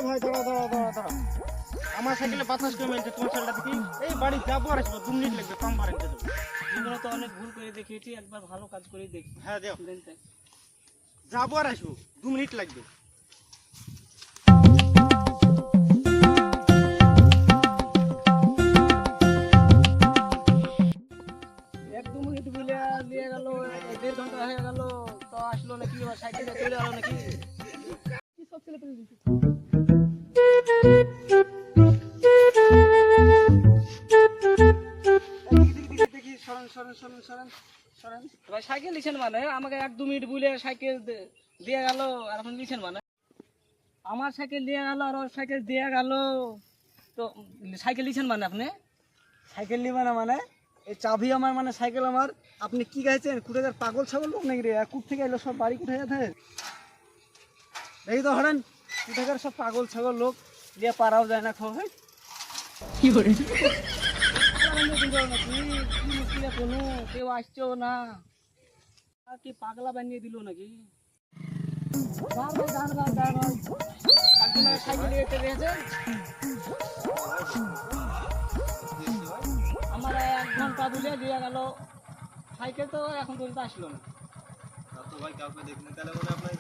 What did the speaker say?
ভাই দাঁড়া দাঁড়া দাঁড়া দাঁড়া, আমার সাইকেলে বাতাস কমে তোমার সাইকেলটা দেখি। এই বাড়ি যাবো আর আসবো, 2 মিনিট লাগবে, কম পারেন যাবো। জীবনে তো অনেক ভুল করে দেখিয়েছি, একবার ভালো কাজ করে দেখি। হ্যাঁ দেও, দেন তাই। যাবো আর আসবো, 2 মিনিট লাগবে। এক দু মিনিট বলে দিয়ে গেল, 1.5 ঘন্টা হয়ে গেল, তো আসলো নাকি? আবার সাইকেলে চলে গেল নাকি? কি সব ছেলে পেলে দিচ্ছে। দেখি সরেন সরেন সরেন সরেন সরেন। ভাই সাইকেল নিছেন মানে? আমাকে 1-2 মিনিট বলে সাইকেল দিয়ে গেল, আর এখন নিছেন মানে? আমার সাইকেল দিয়ে গেল আর ওর সাইকেল দিয়ে গেল, তো সাইকেল নিছেন মানে আপনি? সাইকেল নিবা না মানে? এই চাবি আমার, মানে সাইকেল আমার। আপনি কি গাইছেন? কুটেদার পাগল ছাগল লোক নাকি রে? কুট থেকে এলো সব বাড়ি কুঠে যেতে দেখি তো হরেন। কুটেকার সব পাগল ছাগল লোক দিয়ে পারাও যায় না, খবর কি করে কোনো কেউ আসছেও না, আর কি পাগলা বানিয়ে দিল নাকি? সাইকেল আমার 1 ঘন্টা বলে দিয়ে গেল, সাইকেল তো এখন পর্যন্ত আসলো না। ভাই কাউকে দেখিনি, তাহলে মনে আপনার